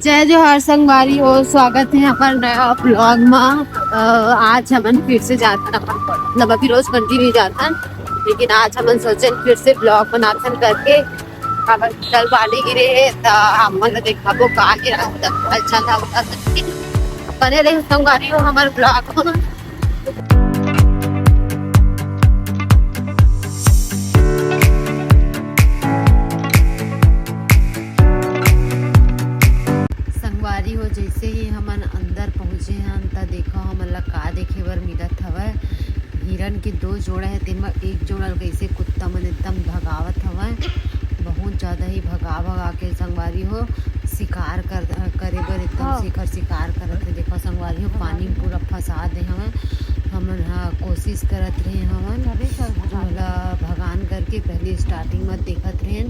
जय जोहार संगवारी हो। स्वागत है अपन नया ब्लॉग में। आज हमन फिर से जाता अपन मतलब अभी रोज कंटिन्यू जाता, लेकिन आज हमन सोचन फिर से ब्लॉग बनाथन करके हमन कल पानी गिरे है तो हमन देखाबो का गिरा अच्छा था बता सकती बने रहे संगवारी हो हमारे ब्लॉग में। संगवारी हो जैसे ही हमन अंदर पहुँचे हैं तो देखो हमन ला का देखे बर मिलत हवय। हिरन के दो जोड़ा है, तेन में एक जोड़ा कैसे कुत्ता मन एकदम भगावत हवय। बहुत ज़्यादा ही भगा भगा के संगवारी हो शिकार करे बर एकदम शिखर शिकार करत है। देखो संगवारी हो पानी में पूरा फंसा दे हमें। हमन कोशिश करत रहे हमन जोला भगान करके पहले स्टार्टिंग में देखत रहे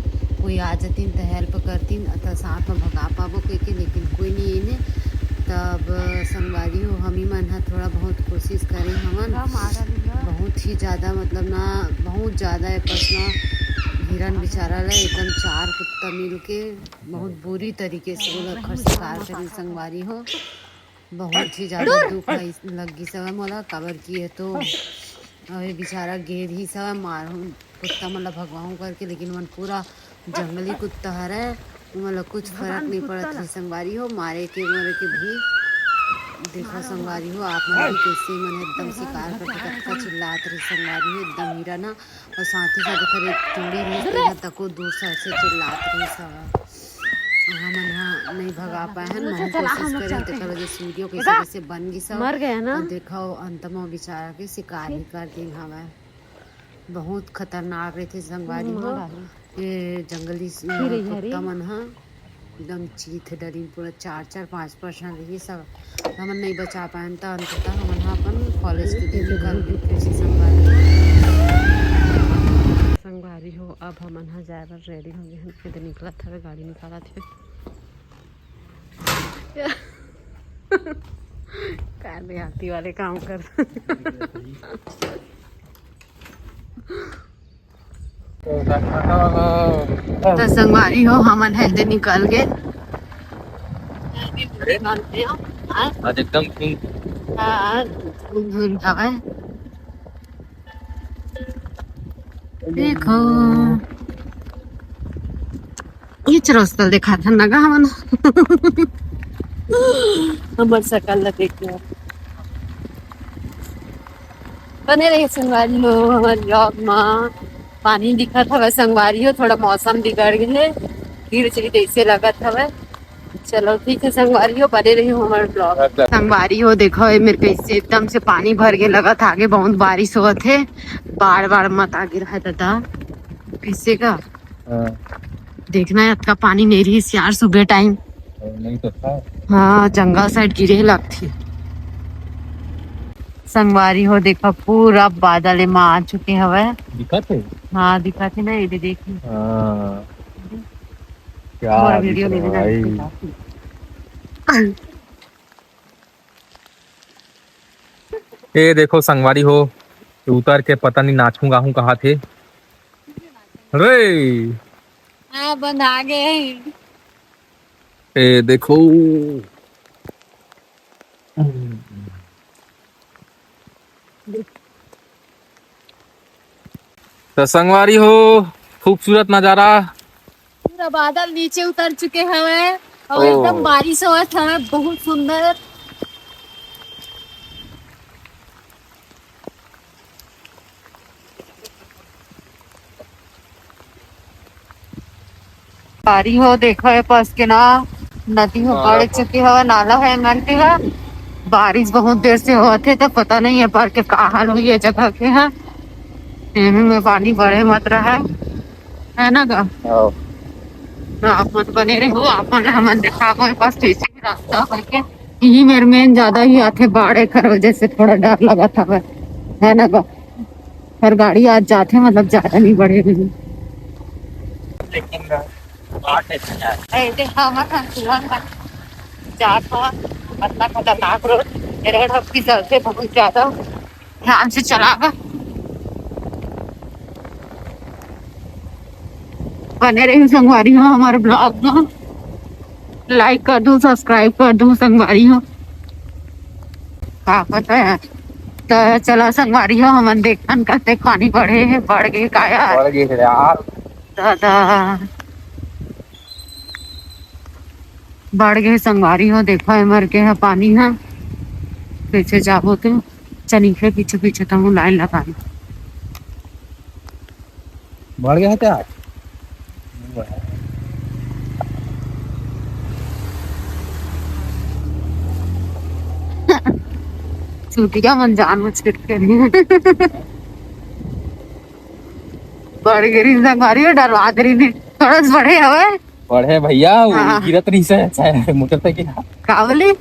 कोई आ जातीन तो हेल्प करतीन तो साथ में भगा पाबो के, लेकिन कोई नहीं इन्हें। तब संगवारी हो हम ही मन थोड़ा बहुत कोशिश करें हमन बहुत ही ज़्यादा मतलब ना बहुत ज़्यादा है पसना हिरन बेचारा ला एकदम चार कुत्ता मिल के बहुत बुरी तरीके से वो रखर शिकार करें संगवारी हो। बहुत ही ज़्यादा दुख लगी सब मोला काबर की है तो अभी बेचारा गेर ही सब मार कुत्ता मतलब भगवाऊँ करके, लेकिन मन पूरा जंगली कुत्ता हरा मतलब कुछ फर्क नहीं पड़त है संगवारी हो मारे के मरे के भी। देखो संगवारी हो आप मन भी कैसे मन एकदम शिकार करके कत्ता चिल्लात रही संगवारी हो एकदम हीरा ना, और साथ ही साथ खरे जोड़ी रही तको दूर से चिल्लात रही सब। हमन नहीं भगा पाए हैं, बहुत कोशिश करें देखो जो सूर्यो कैसे कैसे बन गई सब मर गया ना। देखो अंत में बेचारा के शिकार ही कर दी हवा। बहुत खतरनाक रही थी संगवारी हो ये जंगली कुत्ता मन एकदम चीथ डरी पूरा 4-4-5% रही सब। हमन नहीं बचा पाए तो अंततः हमन अपन कॉलेज के दिन निकल गए फिर से संगवारी हो। अब हमन जाए बर रेडी हो गए हैं तो निकला था गाड़ी निकाला थे कार देहाती वाले काम कर तो संगवारी हो हमन हेल्दे निकल गए आज एकदम देखो ये रास्ता देखा था नगा हमन हमर सकल ला देखो बने रहे संगवारी हो हमारे ब्लॉग में। पानी दिखत हवे संगवारी हो, थोड़ा मौसम बिगड़ गए गिर चली जैसे लगत हवे। चलो ठीक है संगवारी हो बने रही हो हमारे ब्लॉग। संगवारी हो देखो मेरे कैसे एकदम से पानी भर के लगत आगे बहुत बारिश होत है। बार बार मत आगे रहा दादा कैसे का देखना है का पानी नहीं रही यार सुबह टाइम नहीं तो था। हाँ जंगल साइड गिरे लगती संगवारी हो देखो पूरा बादल में आ चुके हवे दिखा थे। हाँ दिखा थे ना ये देखी क्या वीडियो ले लेना। ये देखो संगवारी हो उतर के पता नहीं नाचूं गाहूं कहाँ थे रे। हाँ बंद आ गए ये देखो तो संगवारी हो खूबसूरत नजारा पूरा बादल नीचे उतर चुके हैं और एकदम बारिश हुआ था बहुत सुंदर। बारी हो देखो है पास के ना नदी हो बढ़ चुकी है नाला है घंटे का। बारिश बहुत देर से हुआ थे तो पता नहीं है पर के का हाल हुई है जगह के है में पानी बढ़े मत रहा है ना गा। आप मन बने रहे हो आप हमन देखा पास कैसे भी रास्ता करके यही मेरे में ज्यादा ही आते बाढ़ कर वजह से थोड़ा डर लगा था है ना गा। हर गाड़ी आज जाते मतलब ज्यादा नहीं बढ़ेगी खतरनाक रोड की चलते बहुत ज्यादा ध्यान से चलागा। बने रही संगवारी हो हमारे ब्लॉग में। लाइक कर दूं, सब्सक्राइब कर दूं संगवारी हो, का पता है। तो चला संगवारी हो, हमन देखन कते पानी बढ़ गए का यार। बढ़ गए यार। दादा बढ़ गए संगवारी हो, देखो मर के है पानी है। पीछे जाबो तो चनीखे पीछे पीछे तो लाइन लगा। बढ़ गया है क्या? छुटिया मन जान मुझ के बढ़ गिरी संगवारी हो, डरवा दे रही ने थोड़ा सा बड़े हवे। बढ़े भैया, हाँ। गिरत रही से मोटरसाइकिल। का बोले?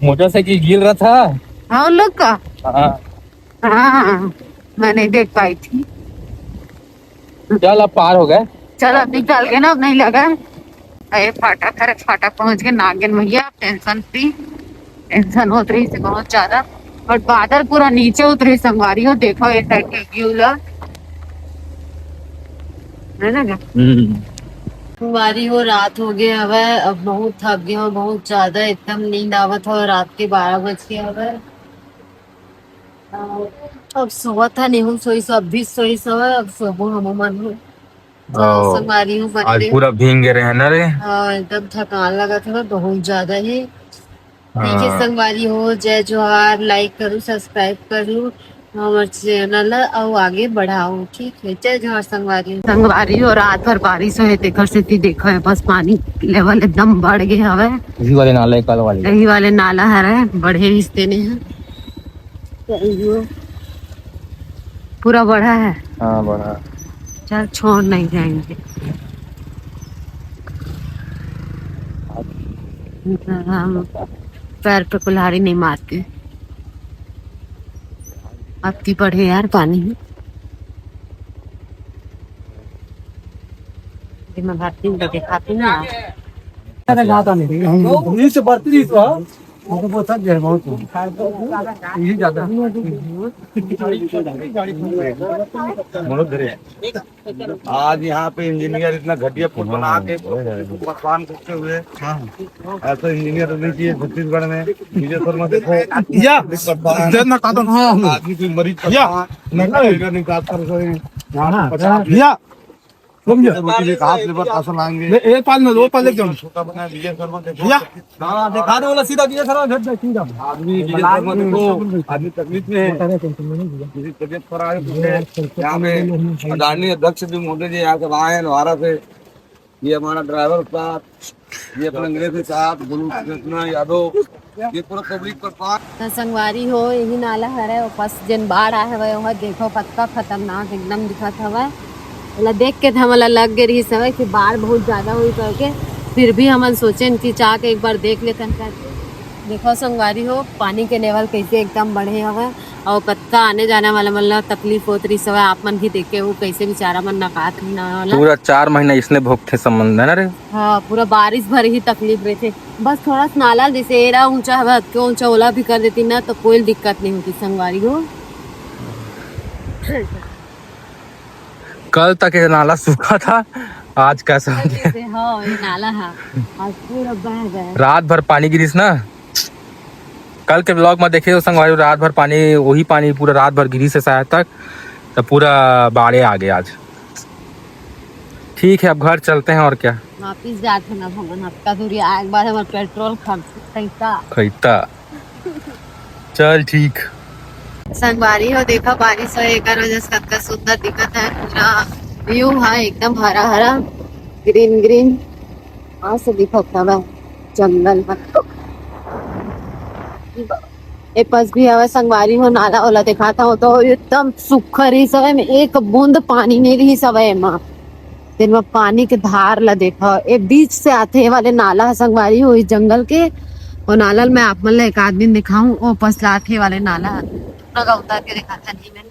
मोटरसाइकिल गिर रहा था। हाँ उन लोग का। हाँ। हाँ मैं नहीं देख पाई थी। चल अब पार हो गए। चल अब निकल के ना, अब नहीं लगा। अरे फाटक है, फाटक पहुंच के नागिन भैया, टेंशन फ्री। टेंशन होत रही से बहुत ज्यादा, और बादल पूरा नीचे उतरी संगवारी हो, देखो ये साइड के व्यू ला है ना। संगवारी हो, रात हो गया हवे, अब बहुत थक गया हो, बहुत ज्यादा एकदम नींद आवत हो। रात के 12 बज के हवे। अब सोवा था, नहीं हूँ सोई, सब भी सोई सवा, अब सोबो हम मन हो। संगवारी हूँ आज पूरा भीग गए हैं ना रे। हाँ एकदम थकान लगा था बहुत ज्यादा ही। ठीक है हाँ। संगवारी हो, जय जोहार, लाइक करूँ, सब्सक्राइब करूँ हमारे चैनल और आगे बढ़ाओ। ठीक है, जय जोहार संगवारी हो। रात भर बारिश हो, देखो स्थिति देखो है, बस पानी लेवल एकदम बढ़ गए हवे। यही वाले नाला, कल वाले यही वाले नाला है, बढ़े रिश्ते ने है पूरा बढ़ा है। हाँ बढ़ा। चल छोड़ नहीं जाएंगे। हम पैर पे कुल्हाड़ी नहीं मारते। अब की बढ़े यार पानी। मैं भारती हूँ, दिखाती ना। जाता नहीं से बढ़ती बहुत यही ज्यादा आज यहाँ पे इंजीनियर इतना घटिया पुल बना के परेशान करते हुए, ऐसा इंजीनियर नहीं चाहिए छत्तीसगढ़ में। विजय शर्मा देखो आदमी कोई मरीज एक पाल में दो पाल छोटा बना विजय शर्मा देखो, दिखा दो सीधा विजय शर्मा आदमी विजय शर्मा देखो, आदमी तकलीफ में है, किसी तबियत खराब है। यहाँ पे अडानी अध्यक्ष भी मोदी जी यहाँ से आए हैं लोहारा से। ये हमारा ड्राइवर साहब, ये अपना अंग्रेजी साहब गुरु यादव, ये पूरा पब्लिक पर संगवारी हो। यही नाला हरे, बस जिन बाढ़ आए हुए वह देखो पक्का खतरनाक एकदम दिखत हवा। देख के हमारा लग गई रही समय कि बाढ़ बहुत ज्यादा हुई करके, फिर भी हम सोचे कि चाह के एक बार देख लेते हैं। देखो संगवारी हो, पानी के लेवल कैसे एकदम बढ़े हवा, और कत्ता आने जाने वाला मतलब तकलीफ होत रही सब। आप मन भी देखे वो कैसे बेचारा मन नकात पूरा 4 महीना इसने भोगते संबंध है ना रे। हाँ पूरा बारिश भर ही तकलीफ रहे थे। बस थोड़ा सा नाला जैसे एरा ऊंचा है, क्यों ऊंचा ओला भी कर देती ना तो कोई दिक्कत नहीं होती संगवारी हो। कल तक ये नाला सूखा था, आज कैसा हो गया? हाँ ये नाला है, आज पूरा बह गया। रात भर पानी गिरीस ना, कल के ब्लॉग में देखे तो संगवारी, रात भर पानी, वही पानी पूरा रात भर गिरी से शायद तक, तो पूरा बाढ़े आ गए आज। ठीक है अब घर चलते हैं और क्या। वापिस जाते ना भगवान, हफ्ता दूरी आए एक बार हमारे पेट्रोल खरीदता। चल ठीक। संगवारी हो, देखा बारिश हो एक वजह से कितना सुंदर दिखत है, पूरा व्यू है एकदम हरा हरा, ग्रीन ग्रीन। वहां से दिखत है जंगल में। ए पास भी हवा संगवारी हो, नाला वाला देखा था तो एकदम सुखर ही समय में एक बूंद पानी नहीं रही समय में। दिन में पानी के धार ला देखा, ए बीच से आते वाले नाला है संगवारी हो, इस जंगल के। और नाला में आप मतलब एक आदमी दिखाऊं, ओ पसलाथे वाले नाला उतार के दिखा था नहीं मैंने।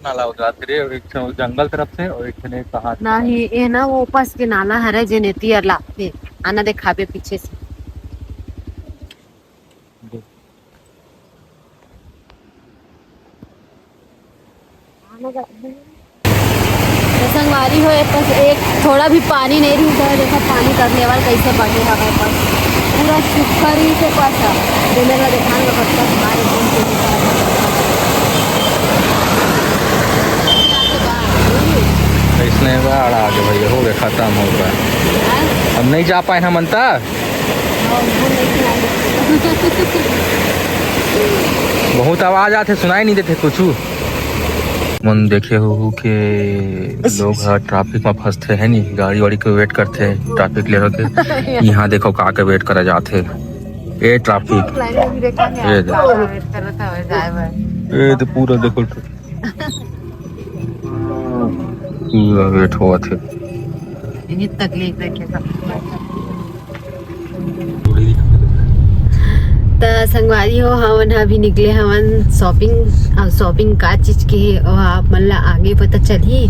नाला उतार के और एक जंगल तरफ से और एक ने कहा नहीं ये ना वो पास के नाला है जे नेती और लाते आना दिखाबे पीछे से। संगवारी हो, एक थोड़ा भी पानी नहीं रही, देखो पानी का लेवल कैसे बढ़े हमारे पास। सुखरी से पासा देने का दिखाने का पड़ता हमारे घूम के इसने बाढ़ आ गया भैया, हो गया खत्म हो गया, अब नहीं जा पाए हम अंता। बहुत आवाज आते, सुनाई नहीं देते कुछ। मन देखे हो के लोग ट्रैफिक में फंसते हैं नहीं, गाड़ी वाड़ी को वेट करते हैं ट्रैफिक ले के। यहाँ देखो का के वेट करा जाते, ये ट्रैफिक ये तो पूरा देखो पूरा वेट हुआ थे। तकलीफ त संगवारी हो हमन अभी निकले हमन शॉपिंग का चीज के और आप मन ला आगे पता चली।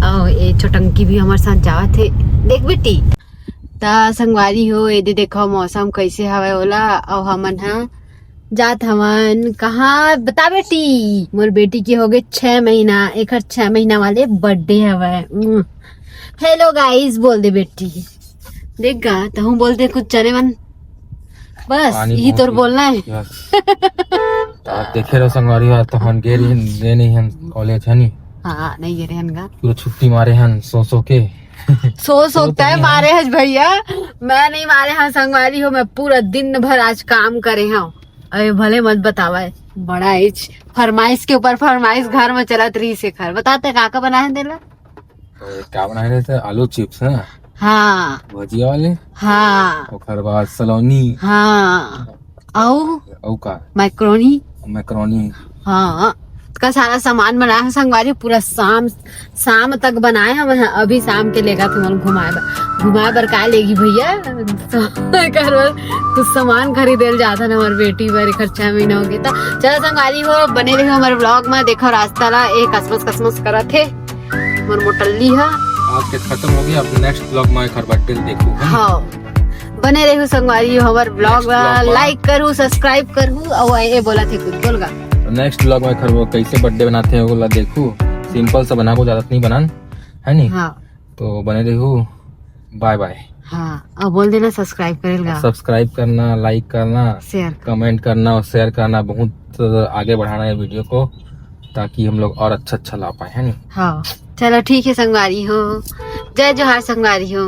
और ये छोटंकी भी हमारे साथ जावत है, देख बेटी। त संगवारी हो ये देखो मौसम कैसे हवे ओला। और हमन हा जात हमन कहाँ बता बेटी। मोर बेटी के हो गए 6 महीना, एक 6 महीना वाले बर्थडे हवे। हेलो गाइस बोल दे बेटी, देख गा तो हम बोलते कुछ चले मन, बस यही तो बोलना है। देखे रहो संगवारी हो तो हम गे नहीं हम कॉलेज है नहीं। हाँ नहीं गे रहन गा, पूरा छुट्टी मारे हैं सो के सोता है मारे हैं भैया। मैं नहीं मारे हैं संगवारी हो, मैं पूरा दिन भर आज काम करे हूँ। अरे भले मत बतावा, बड़ा इच फरमाइश के ऊपर फरमाइश घर में चलत रही से खर। बताते का बनाए देला, क्या बनाए रहे थे? आलू चिप्स है, हाँ भजिया वाले, हाँ ओकर बाद सलोनी, हाँ औ का मैक्रोनी, हाँ का सारा सामान बनाया है संगवारी। पूरा शाम तक बनाए हम। अभी शाम के लेगा तुम घुमाए बर का लेगी भैया। कुछ सामान खरीदे जाता ना हमारी बेटी बर, 6 महीना हो गया। चलो संगवारी हो बने रहे हमारे ब्लॉग में। देखो रास्ता ला एक कसमस करा थे मोर मोटल्ली है। आज के खत्म हो गया, अब नेक्स्ट ब्लॉग में एक बर्थडे देखो। हाँ बने रहो संगवारी हो हमारे ब्लॉग लाइक करूँ सब्सक्राइब करूँ। और ये बोला थे कुछ बोल गा नेक्स्ट ब्लॉग में खरबो कैसे बर्थडे बनाते हैं वो देखो। सिंपल सा बना को ज्यादा नहीं बनान है नहीं। हाँ तो बने रहो, बाय बाय। हाँ अब बोल देना सब्सक्राइब करेगा, सब्सक्राइब करना, लाइक करना, शेयर कमेंट करना और शेयर करना। बहुत आगे बढ़ाना है वीडियो को ताकि हम लोग और अच्छा ला पाए है नहीं। हाँ चलो ठीक है संगवारी हो, जय जोहार संगवारी हो।